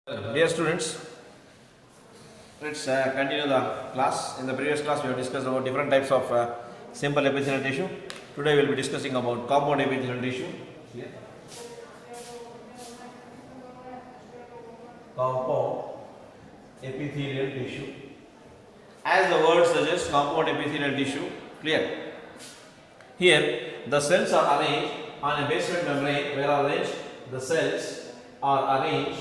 Dear students, let's continue the class. In the previous class, we have discussed about different types of simple epithelial tissue. Today, we will be discussing about compound epithelial tissue. Here. Compound epithelial tissue. As the word suggests, compound epithelial tissue. Clear. Here, the cells are arranged on a basement membrane. Where are arranged? The cells are arranged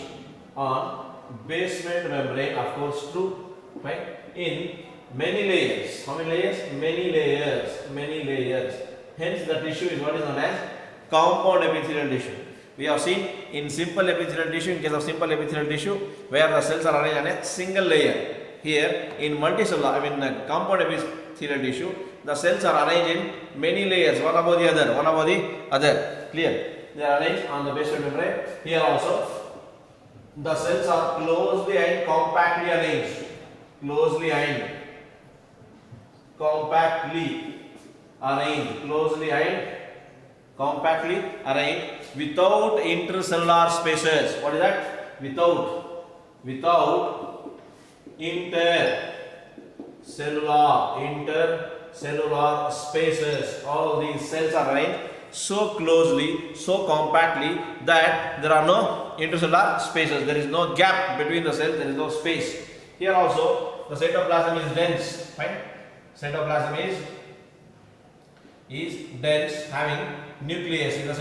on basement membrane, of course true, right, in many layers. How many layers? Many layers. Hence the tissue is what is known as compound epithelial tissue. We have seen in simple epithelial tissue, in case of simple epithelial tissue, where the cells are arranged on a single layer. Here in multicellular, compound epithelial tissue, the cells are arranged in many layers, one above the other. Clear? They are arranged on the basement membrane. Here also the cells are closely and compactly arranged. Closely and compactly arranged without intercellular spaces. What is that? Without intercellular spaces. All these cells are arranged so closely, so compactly that there are no intercellular spaces. There is no gap between the cells. There is no space. Here also, the cytoplasm is dense. Right? Cytoplasm is dense, having nucleus in the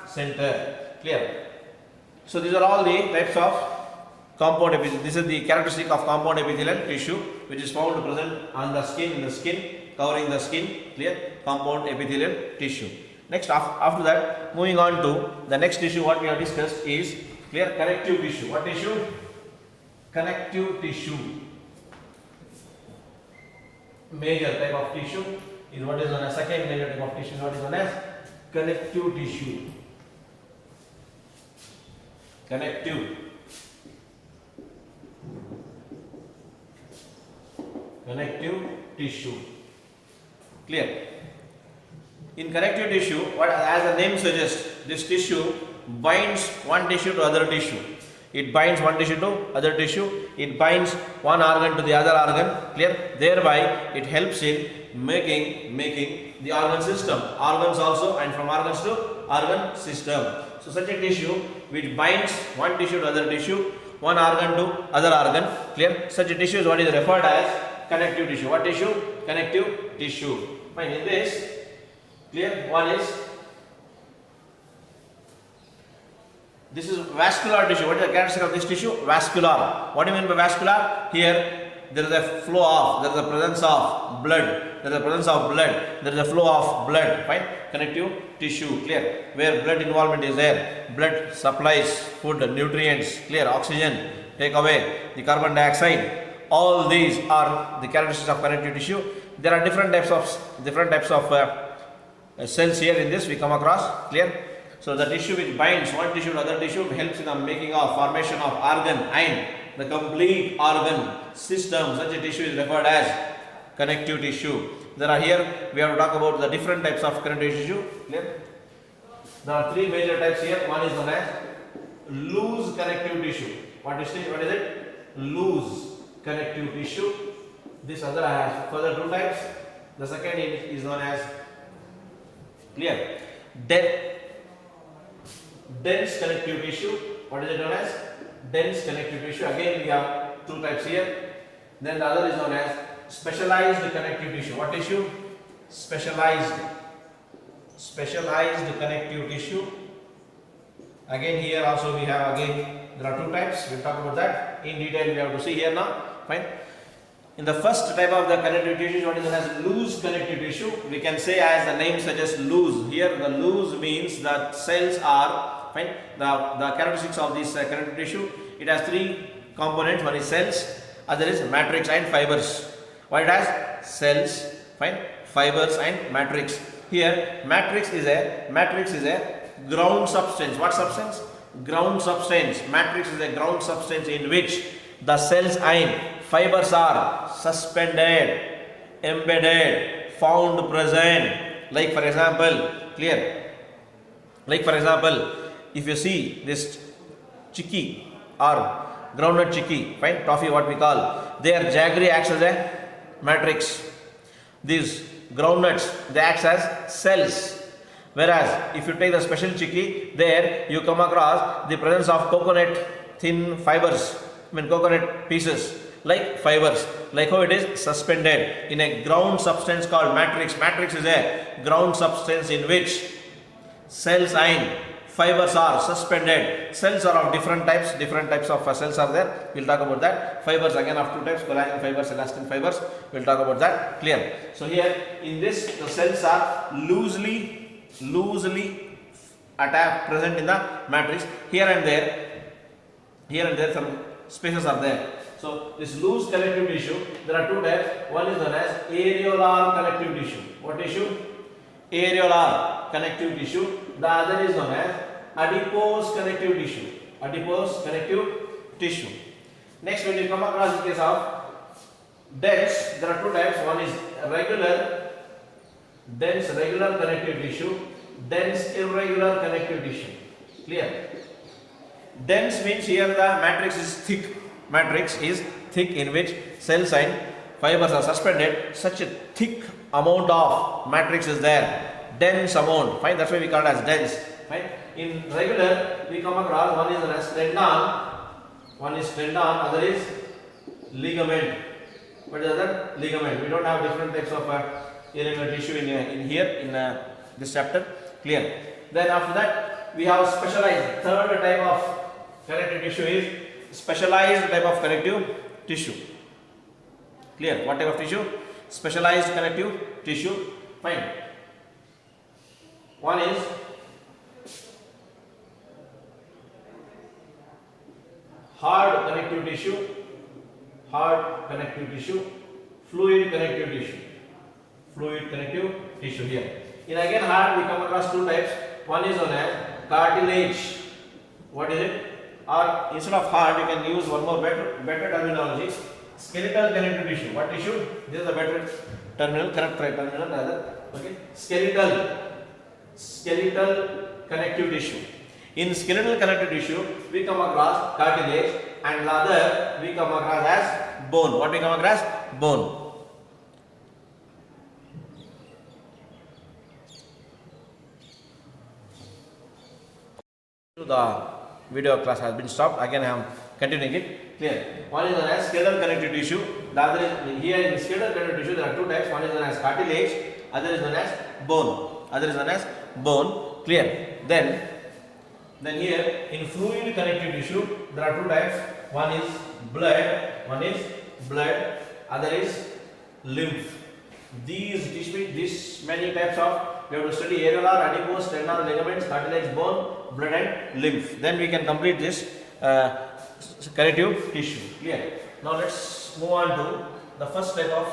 center. Clear? So these are all the types of compound epithelial. This is the characteristic of compound epithelial tissue, which is found present on the skin, in the skin, covering the skin. Clear? Compound epithelial tissue. Next, after that, moving on to the next tissue, what we have discussed is clear, connective tissue. What tissue? Connective tissue. Major type of tissue is what is known as second major type of tissue. What is known as connective tissue. Connective tissue. Clear? In connective tissue, what as the name suggests, this tissue binds one tissue to other tissue. It binds one tissue to other tissue. It binds one organ to the other organ. Clear? Thereby, it helps in making the organ system. Organs also, and from organs to organ system. So such a tissue which binds one tissue to other tissue, one organ to other organ. Clear? Such a tissue is what is referred as connective tissue. What tissue? Connective tissue. Fine. In this, clear? One is, this is vascular tissue. What is the characteristic of this tissue? Vascular. What do you mean by vascular? Here there is a flow of, there is a presence of blood. There is a flow of blood. Fine. Connective tissue. Clear? Where blood involvement is there. Blood supplies food, nutrients. Clear? Oxygen. Take away the carbon dioxide. All these are the characteristics of connective tissue. There are different types of cells here. In this we come across. Clear? So the tissue which binds one tissue to other tissue helps in the making of formation of organ and the complete organ system. Such a tissue is referred as connective tissue. There are here, we have to talk about the different types of connective tissue. Clear? There are three major types here. One is known as loose connective tissue. What is it? Loose connective tissue. This other has further two types. The second is known as clear, dense connective tissue. What is it known as? Dense connective tissue. Again we have two types here. Then the other is known as specialized connective tissue. What tissue? Specialized connective tissue. Again here also we have, there are two types. We'll talk about that in detail. We have to see here now. Fine. In the first type of the connective tissue, what is known as loose connective tissue, we can say, as the name suggests, loose. Here the loose means that cells are, fine, the characteristics of this connective tissue, it has three components. One is cells, other is matrix and fibers. What it has? Cells, fine, fibers and matrix. Here matrix is a ground substance. What substance? Ground substance. Matrix is a ground substance in which the cells and fibers are suspended, embedded, found present. Like for example, clear? Like for example, if you see this chicky, or groundnut chicky, fine, toffee what we call, their jaggery acts as a matrix. These groundnuts, they act as cells. Whereas if you take the special chicky, there you come across the presence of coconut thin fibers, coconut pieces like fibers, like how it is suspended in a ground substance called matrix. Matrix is a ground substance in which cells and fibers are suspended. Cells are of different types of cells are there. We'll talk about that. Fibers again of two types, collagen fibers, elastin fibers. We'll talk about that. Clear? So here in this, the cells are loosely attached, present in the matrix. Here and there some spaces are there. So this loose connective tissue, there are two types. One is known as areolar connective tissue. What tissue? Areolar connective tissue. The other is known as adipose connective tissue. Adipose connective tissue. Next, when you come across the case of dense, there are two types. One is dense regular connective tissue, dense irregular connective tissue. Clear? Dense means here the matrix is thick. Matrix is thick in which cells and fibers are suspended. Such a thick amount of matrix is there. Dense amount. Fine. That's why we call it as dense. Fine. In regular, we come across one is known as tendon. Other is ligament. What is other? Ligament. We don't have different types of irregular tissue in this chapter. Clear. Then after that, we have specialized. Third type of connective tissue is specialized type of connective tissue. Clear? What type of tissue? Specialized connective tissue. Fine. One is hard connective tissue, fluid connective tissue here. In again hard, we come across two types. One is known as cartilage. What is it? Or instead of hard, you can use one more better terminology. Skeletal connective tissue. What tissue? This is a better terminal, correct terminal rather. Okay. Skeletal connective tissue. In skeletal connective tissue, we come across cartilage, and the other we come across as bone. What we come across? Bone. The video class has been stopped. Again, I am continuing it. Clear? One is known as skeletal connective tissue. The other is here in skeletal connective tissue. There are two types. One is known as cartilage. Other is known as bone. Clear? Then here in fluid connective tissue, there are two types. One is blood. Other is lymph. These many types of, we have to study areolar, adipose, tendon, ligaments, cartilage, bone, blood and lymph. Then we can complete this connective tissue. Clear? Now let's move on to the first type of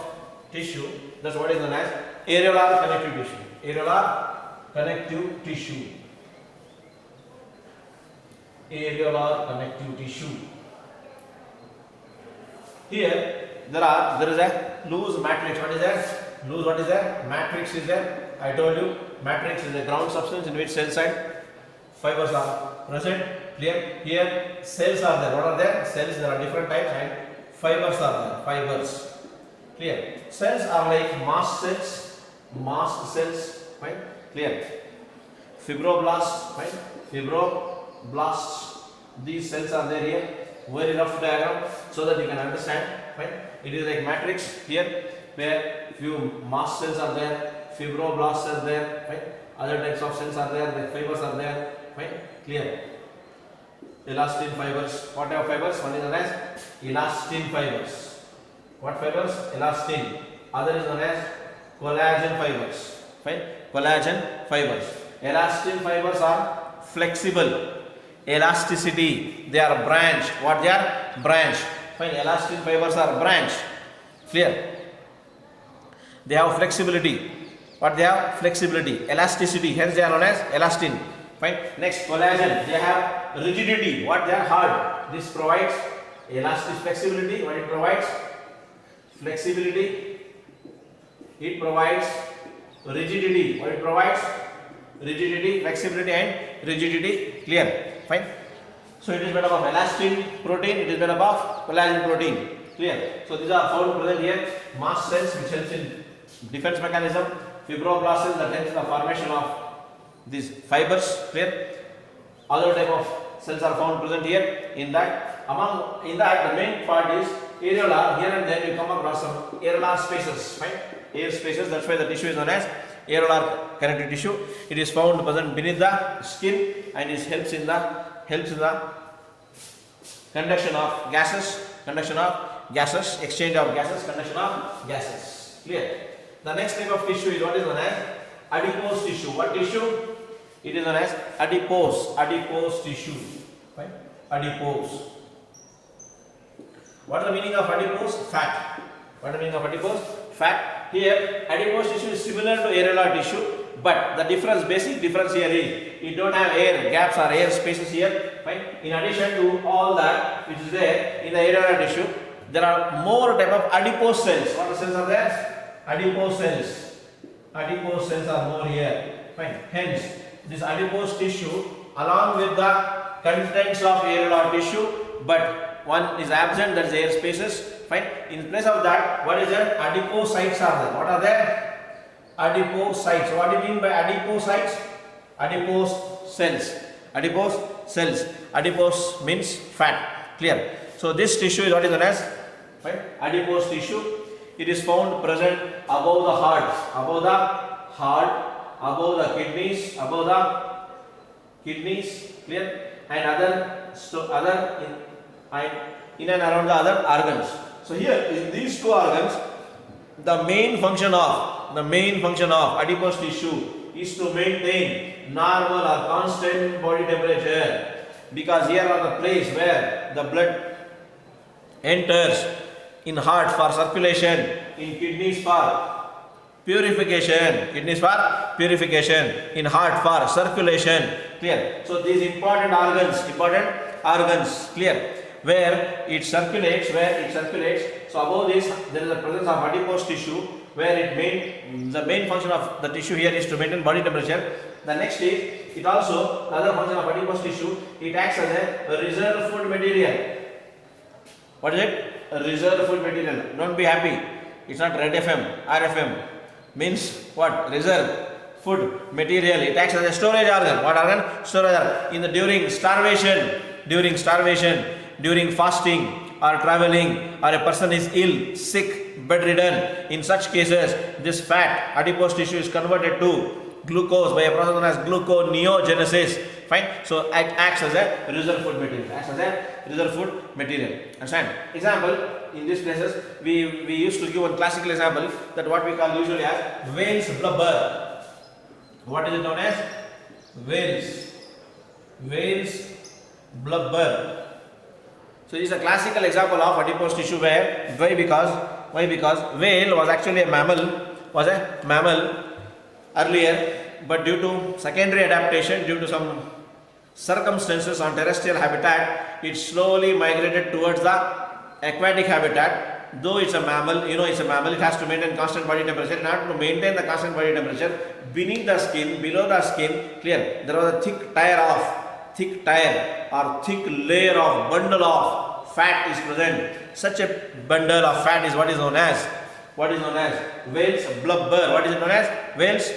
tissue. That's what is known as areolar connective tissue. Areolar connective tissue. Here there is a loose matrix. What is that? What is that? Matrix is there. I told you, matrix is a ground substance in which cells and fibers are present. Clear? Here cells are there. What are there? Cells, there are different types, and fibers are there. Fibers. Clear? Cells are like mast cells. Fine? Clear? Fibroblasts. Fine? Fibroblasts. These cells are there here. Very rough diagram so that you can understand. Fine? It is like matrix here where few mast cells are there. Fibroblasts are there, right? Other types of cells are there, like fibers are there, right? Clear? Elastin fibers. What type of fibers? One is known as elastin fibers. What fibers? Elastin. Other is known as collagen fibers. Fine? Collagen fibers. Elastin fibers are flexible. Elasticity. They are branched. What they are? Branched. Fine? Elastin fibers are branched. Clear? They have flexibility. What they have? Flexibility. Elasticity. Hence they are known as elastin. Fine. Next, collagen. They have rigidity. What they are? Hard. This provides elastic flexibility. What it provides? Flexibility. It provides rigidity. What it provides? Rigidity, flexibility and rigidity. Clear? Fine. So it is made up of elastin protein, it is made up of collagen protein. Clear? So these are found present here. Mast cells which helps in defense mechanism, fibroblast cells that helps in the formation of these fibers. Clear? Other type of cells are found present here. In that the main part is areolar. Here and there you come across some areolar spaces, right? Air spaces. That's why the tissue is known as areolar connective tissue. It is found present beneath the skin and it helps in the conduction of gases, exchange of gases, conduction of gases. Clear? The next type of tissue is what is known as adipose tissue. What tissue? It is known as adipose tissue. Right? Adipose. What is the meaning of adipose? Fat. What is the meaning of adipose? Fat. Here, adipose tissue is similar to areolar tissue, but the basic difference here is you don't have air gaps or air spaces here. Right? In addition to all that which is there in the areolar tissue, there are more type of adipose cells. What cells are there? Adipose cells. Adipose cells are more here. Fine. Hence, this adipose tissue along with the contents of areolar tissue, but one is absent, that is air spaces. Fine. In place of that, what is there? Adipocytes are there. What are there? Adipocytes. What do you mean by adipocytes? Adipose cells. Adipose cells. Adipose means fat. Clear? So this tissue is what is known as adipose tissue. It is found present above the heart, above the kidneys, clear, and other in and around the other organs. So here in these two organs, the main function of adipose tissue is to maintain normal or constant body temperature, because here are the place where the blood enters, in heart for circulation, in kidneys for purification, in heart for circulation. Clear? So these important organs, clear, where it circulates. So above this there is a presence of adipose tissue, where the main function of the tissue here is to maintain body temperature. The next is, the other function of adipose tissue, it acts as a reserve food material. What is it? A reserve food material. Don't be happy. It's not Red FM, RFM. Means what? Reserve food material. It acts as a storage organ. What organ? Storage organ. During starvation, during fasting or traveling, or a person is ill, sick, bedridden, in such cases, this fat, adipose tissue is converted to glucose by a process known as gluconeogenesis. Fine. So it acts as a reserve food material. Understand? Example, in these places, we used to give one classical example, that what we call usually as Wales blubber. What is it known as? Wales blubber. So this is a classical example of adipose tissue. Why? Because whale was actually a mammal earlier, but due to secondary adaptation, due to some circumstances on terrestrial habitat, it slowly migrated towards the aquatic habitat. Though it's a mammal, it has to maintain constant body temperature. In order to maintain the constant body temperature, beneath the skin, below the skin, clear, there was a thick layer of bundle of fat is present. Such a bundle of fat is what is known as Wales blubber. What is it known as? Wales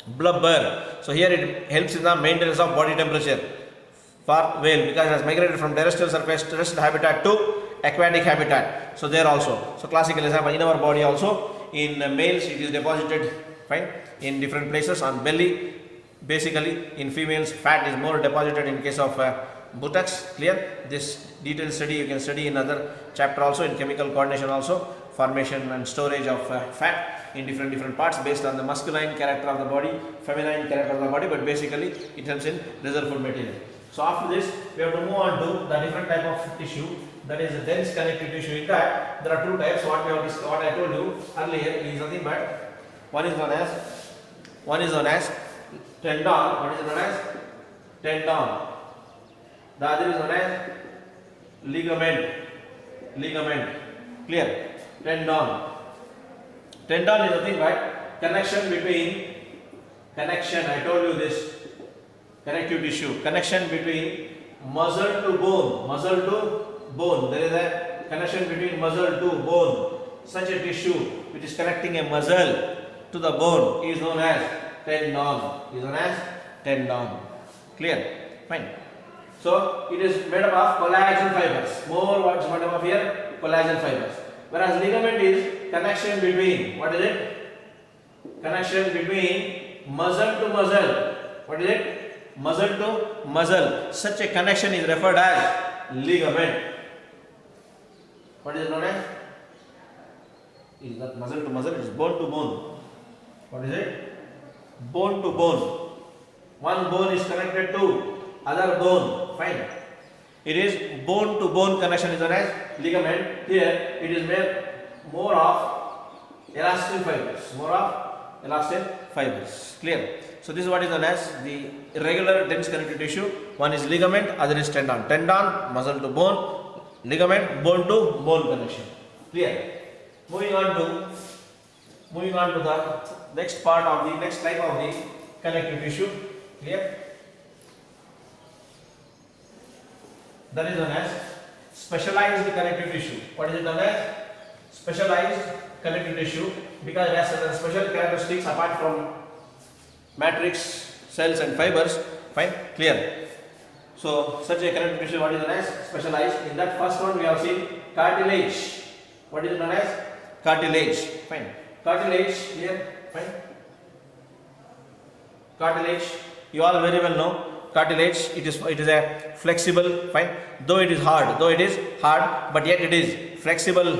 blubber. So here it helps in the maintenance of body temperature for whale, because it has migrated from terrestrial habitat to aquatic habitat. So there also. So classical example, in our body also, in males it is deposited in different places on belly. Basically in females, fat is more deposited in case of buttocks. Clear? This detailed study you can study in other chapter also, in chemical coordination also, formation and storage of fat in different parts based on the masculine character of the body, feminine character of the body, but basically it helps in reserve food material. So after this, we have to move on to the different type of tissue, that is a dense connective tissue. In that, there are two types. What I told you earlier is nothing but one is known as tendon. What is known as tendon? The other is known as ligament. Clear? Tendon. Tendon is nothing but connection. I told you this. Connective tissue. Connection between muscle to bone. Muscle to bone. There is a connection between muscle to bone. Such a tissue which is connecting a muscle to the bone is known as tendon. Is known as tendon. Clear? Fine. So it is made up of collagen fibers. More what is made up of here? Collagen fibers. Whereas ligament is connection between, what is it? Connection between muscle to muscle. What is it? Muscle to muscle. Such a connection is referred as ligament. What is it known as? It is not muscle to muscle, it is bone to bone. What is it? Bone to bone. One bone is connected to other bone. Fine. It is bone to bone connection is known as ligament. Here it is made more of elastin fibers. More of elastin fibers. Clear? So this is what is known as the irregular dense connective tissue. One is ligament, other is tendon. Tendon, muscle to bone, ligament, bone to bone connection. Clear? Moving on to the next part of the next type of the connective tissue. Clear? That is known as specialized connective tissue. What is it known as? Specialized connective tissue, because it has certain special characteristics apart from matrix, cells and fibers. Fine? Clear? So such a connective tissue, what is known as specialized. In that first one we have seen cartilage. What is it known as? Cartilage. Fine. Cartilage here. Fine. Cartilage, you all very well know. Cartilage, it is a flexible, fine, though it is hard, but yet it is flexible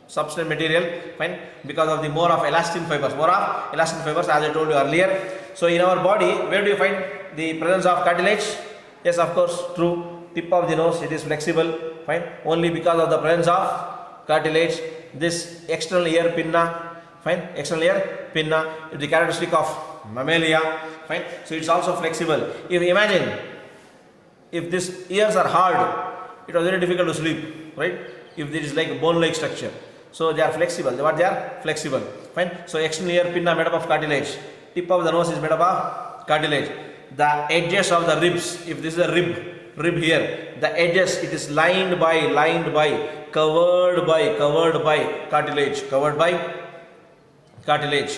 substance material, fine, because of the more of elastin fibers, as I told you earlier. So in our body, where do you find the presence of cartilage? Yes, of course, true. Tip of the nose, it is flexible, fine, only because of the presence of cartilage. This external ear pinna, fine, external ear pinna is the characteristic of mammalia, fine, so it's also flexible. If imagine if these ears are hard, it was very difficult to sleep, right? If there is like a bone like structure, so they are flexible. They are flexible, fine. So external ear pinna made up of cartilage, tip of the nose is made up of cartilage, the edges of the ribs, if this is a rib here, the edges, it is lined by, covered by cartilage.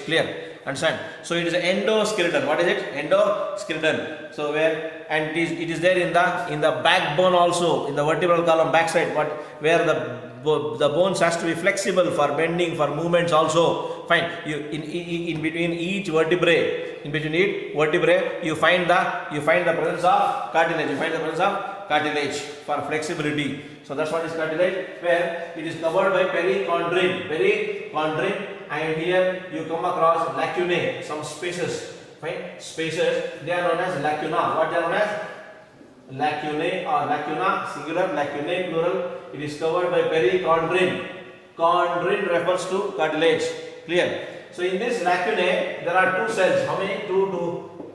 Clear? Understand? So it is endoskeleton. What is it? Endoskeleton. So where, and it is there in the backbone also, in the vertebral column backside, but where the bones has to be flexible for bending, for movements also. Fine. You in between each vertebrae, you find the presence of cartilage. You find the presence of cartilage for flexibility. So that's what is cartilage, where it is covered by perichondrin, and here you come across lacunae, some spaces, fine, they are known as lacuna. What they are known as? Lacunae or lacuna, singular, lacunae plural. It is covered by perichondrin. Chondrin refers to cartilage. Clear? So in this lacunae there are two cells. How many? 2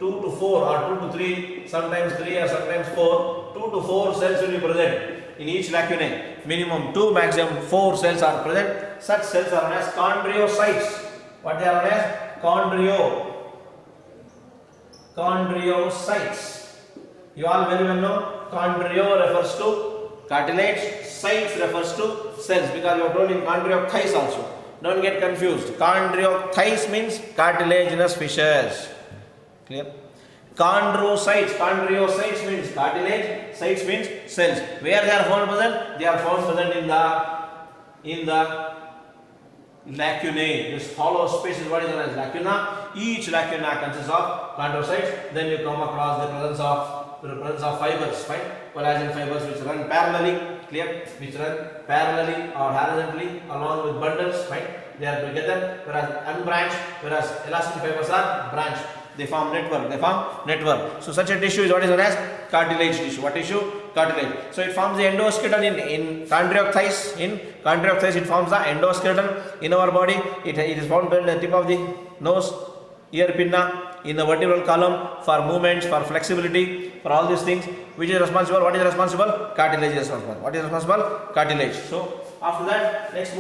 to 4 or 2 to 3, sometimes 3 or sometimes 4. 2 to 4 cells will be present in each lacunae. Minimum 2, maximum 4 cells are present. Such cells are known as chondriocytes. What they are known as? Chondriocytes. You all very well know. Chondrio refers to cartilage, cytes refers to cells, because you are told in chondriochytes also. Don't get confused. Chondriochytes means cartilaginous fissures. Clear? Chondrocytes means cartilage, cytes means cells. Where they are found present? They are found present in the lacunae. This hollow space is what is known as lacuna. Each lacuna consists of chondrocytes. Then you come across the presence of fibers, fine, collagen fibers which run parallelly. Clear? Which run parallelly or horizontally along with bundles, fine. They are together, whereas unbranched, whereas elastin fibers are branched. They form network. So such a tissue is what is known as cartilage tissue. What tissue? Cartilage. So it forms the endoskeleton in chondriochytes. In chondriochytes it forms the endoskeleton. In our body it is found in the tip of the nose, ear pinna, in the vertebral column, for movements, for flexibility, for all these things. Which is responsible? What is responsible? Cartilage is responsible. What is responsible? Cartilage. So after that, let's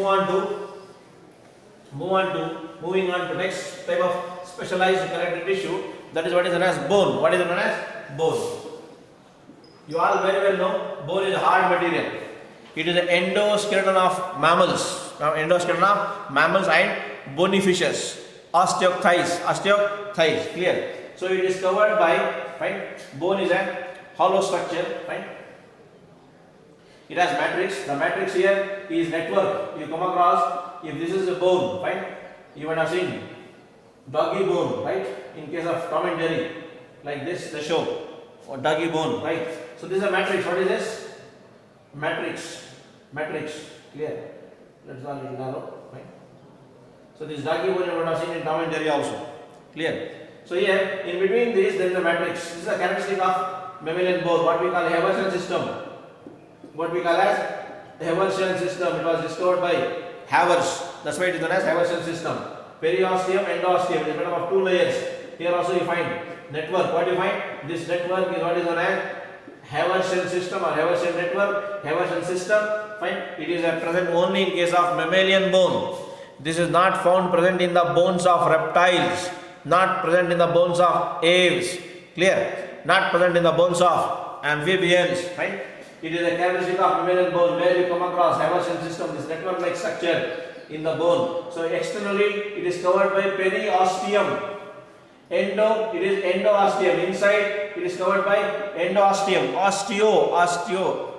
moving on to next type of specialized connective tissue, that is what is known as bone. What is known as bone? You all very well know bone is a hard material. It is the endoskeleton of mammals. Now, endoskeleton of mammals and bony fishes. Osteochthyes, clear. So it is covered by, fine. Bone is a hollow structure, fine. It has matrix. The matrix here is network. You come across, if this is a bone, fine. You might have seen doggy bone, right? In case of Tom and Jerry, like this, the show, or doggy bone, right? So this is a matrix. What is this? Matrix, clear. Let's draw a little narrow, right? So this doggy bone you would have seen in Tom and Jerry also, clear. So here, in between this, there is a matrix. This is a characteristic of mammalian bone, what we call Haversian system. What we call as Haversian system. It was discovered by Havers. That's why it is known as Haversian system. Periosteum, endosteum, it is made up of two layers. Here also you find network. What do you find? This network is what is known as Haversian system or Haversian network, Haversian system. Fine. It is present only in case of mammalian bone. This is not found present in the bones of reptiles, not present in the bones of aves. Clear? Not present in the bones of amphibians. Fine. It is a characteristic of mammalian bone where you come across Haversian system, this network-like structure in the bone. So externally it is covered by periosteum. It is endosteum. Inside it is covered by endosteum. Osteo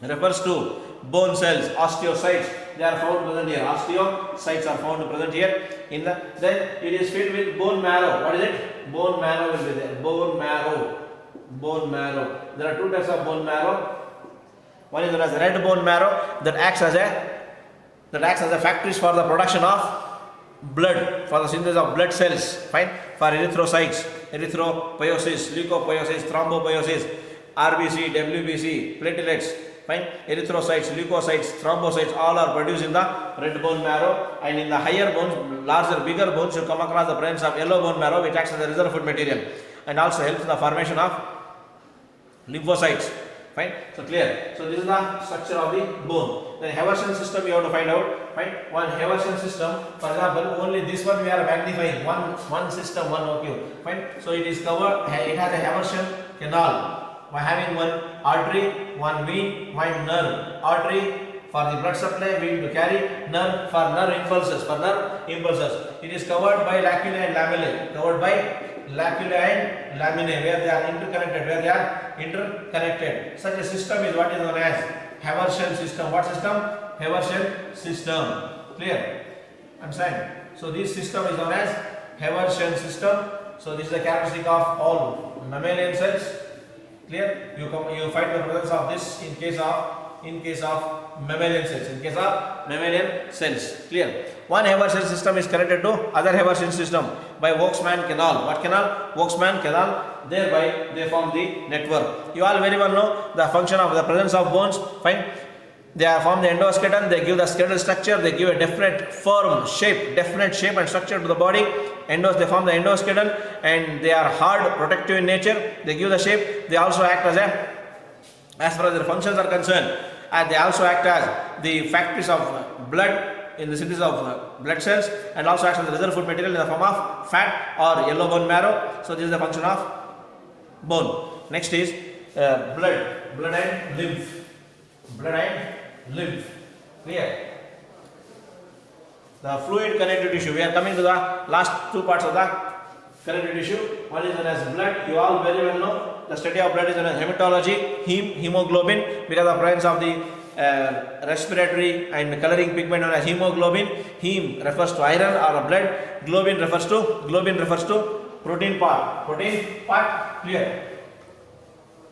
refers to bone cells. Osteocytes, they are found present here. Osteocytes are found present here. Then it is filled with bone marrow. What is it? Bone marrow will be there. Bone marrow. There are two types of bone marrow. One is known as red bone marrow that acts as a factories for the production of blood, for the synthesis of blood cells, fine, for erythrocytes, erythropoiesis, leukopoiesis, thrombopoiesis, RBC, WBC, platelets, fine, erythrocytes, leukocytes, thrombocytes, all are produced in the red bone marrow. And in the higher bones, bigger bones, you come across the presence of yellow bone marrow, which acts as a reserve food material and also helps in the formation of lymphocytes. Fine. So clear. So this is the structure of the bone. Then Haversian system you have to find out. Fine. One Haversian system, for example, only this one we are magnifying. One system, one OQ. Fine. So it is covered. It has a Haversian canal by having one artery, one vein, one nerve. Artery for the blood supply, vein to carry, nerve for nerve impulses. It is covered by lacuna and lamellae. Where they are interconnected. Such a system is what is known as Haversian system. What system? Haversian system. Clear? Understand? So this system is known as Haversian system. So this is the characteristic of all mammalian cells. Clear? You find the presence of this in case of mammalian cells. Clear? One Haversian system is connected to other Haversian system by Volkmann canal. What canal? Volkmann canal. Thereby they form the network. You all very well know the function of the presence of bones. Fine. They are form the endoskeleton. They give the skeletal structure. They give a definite shape and structure to the body. They form the endoskeleton and they are hard, protective in nature. They give the shape. They also act as far as their functions are concerned. And they also act as the factories of blood in the synthesis of blood cells and also acts as the reserve food material in the form of fat or yellow bone marrow. So this is the function of bone. Next is blood and lymph. Clear? The fluid connective tissue. We are coming to the last two parts of the connective tissue. One is known as blood. You all very well know the study of blood is known as hematology, hemoglobin, because of presence of the respiratory and coloring pigment known as hemoglobin. Heme refers to iron or blood. Globin refers to protein part. Clear?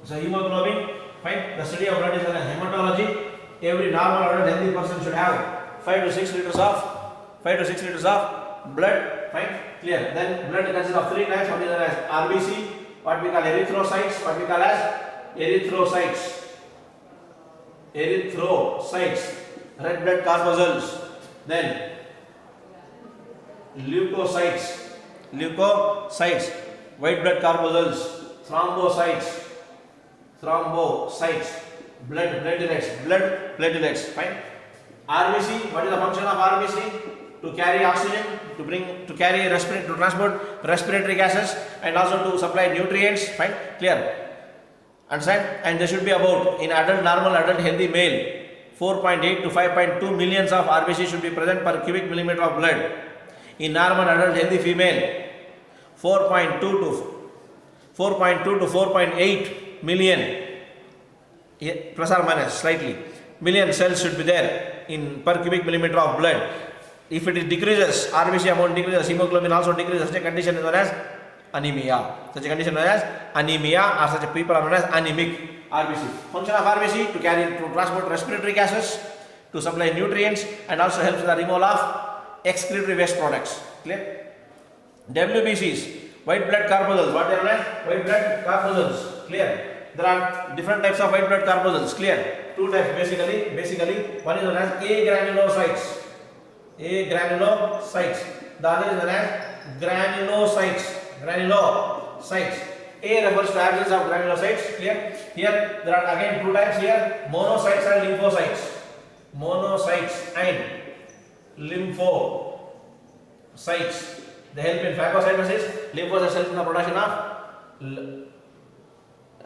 So hemoglobin. Fine. The study of blood is known as hematology. Every normal or healthy person should have 5 to 6 liters of blood. Fine. Clear? Then blood consists of three types. One is known as RBC, what we call erythrocytes, red blood corpuscles. Then leukocytes, white blood corpuscles. Thrombocytes, blood platelets. Fine. RBC, what is the function of RBC? To carry oxygen, to transport respiratory gases and also to supply nutrients. Fine. Clear? Understand? And they should be about, in adult, normal adult healthy male, 4.8 to 5.2 millions of RBC should be present per cubic millimeter of blood. In normal adult healthy female, 4.2 to 4.8 million, plus or minus slightly, million cells should be there in per cubic millimeter of blood. If it decreases, RBC amount decreases, hemoglobin also decreases, such a condition is known as anemia. Such a condition known as anemia, or such a people are known as anemic RBC. Function of RBC: to transport respiratory gases, to supply nutrients, and also helps in the removal of excretory waste products. Clear? WBCs, white blood corpuscles. What they are known as? White blood corpuscles. Clear? There are different types of white blood corpuscles. Clear? Two types basically. One is known as A granulocytes. A granulocytes. The other is known as granulocytes. Granulocytes. A refers to absence of granulocytes. Clear? Here there are again two types here: monocytes and lymphocytes. Monocytes and lymphocytes. They help in phagocytosis. Lymphocytes help in the production of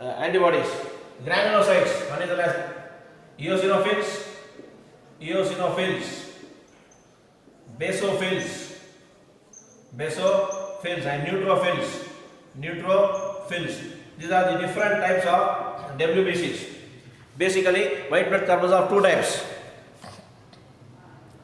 antibodies. Granulocytes. One is known as eosinophils, basophils, and neutrophils. These are the different types of WBCs. Basically, white blood corpuscles are two types.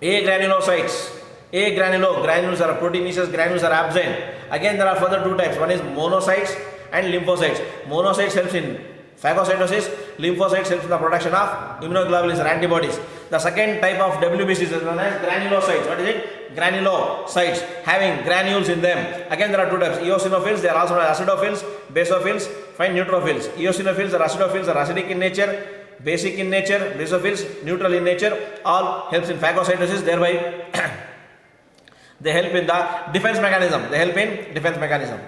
A granulocytes. Granules are proteinaceous, granules are absent. Again, there are further two types. One is monocytes and lymphocytes. Monocytes helps in phagocytosis. Lymphocytes helps in the production of immunoglobulins or antibodies. The second type of WBCs is known as granulocytes. What is it? Granulocytes, having granules in them. Again, there are two types: eosinophils, they are also known as acidophils, basophils, fine neutrophils. Eosinophils or acidophils are acidic in nature, basic in nature. Basophils, neutral in nature. All helps in phagocytosis, thereby they help in the defense mechanism.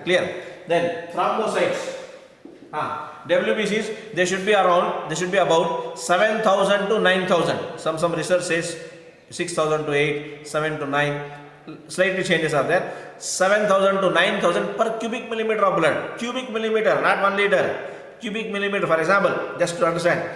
Clear? Then thrombocytes. WBCs, they should be about 7,000 to 9,000. Some research says 6,000 to 8, 7 to 9. Slightly changes are there. 7,000 to 9,000 per cubic millimeter of blood. Cubic millimeter, not 1 liter. Cubic millimeter. For example, just to understand,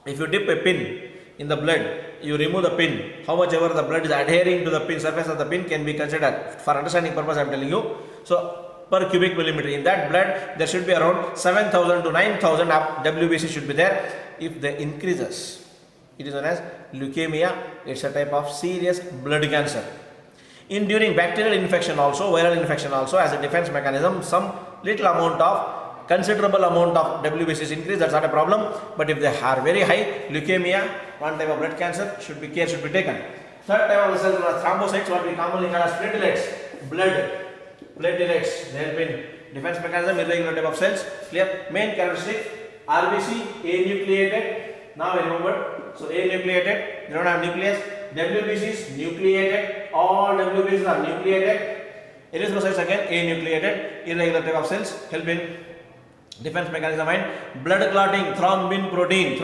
if you dip a pin in the blood, you remove the pin. How much ever the blood is adhering to the pin, surface of the pin can be considered. For understanding purpose, I am telling you. So per cubic millimeter, in that blood there should be around 7,000 to 9,000 WBC should be there. If they increases, it is known as leukemia. It's a type of serious blood cancer. During bacterial infection also, viral infection also, as a defense mechanism, some considerable amount of WBCs increase. That's not a problem. But if they are very high, leukemia, one type of blood cancer, care should be taken. Third type of the cells are thrombocytes, what we commonly call as platelets. Platelets, they help in defense mechanism, irregular type of cells. Clear? Main characteristic: RBC, anucleated. Now I remember. So anucleated, they don't have nucleus. WBCs, nucleated. All WBCs are nucleated. Erythrocytes again, anucleated, irregular type of cells, help in defense mechanism. And blood clotting, thrombin protein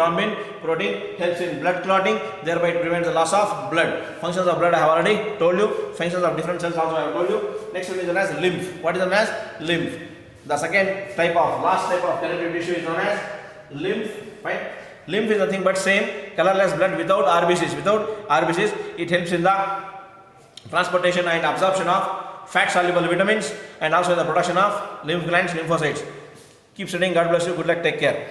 helps in blood clotting, thereby it prevents the loss of blood. Functions of blood I have already told you. Functions of different cells also I have told you. Next one is known as lymph. What is known as lymph? The second type of, last type of connective tissue is known as lymph. Fine. Lymph is nothing but same colorless blood without RBCs. Without RBCs, it helps in the transportation and absorption of fat soluble vitamins, and also in the production of lymph glands, lymphocytes. Keep studying. God bless you. Good luck. Take care.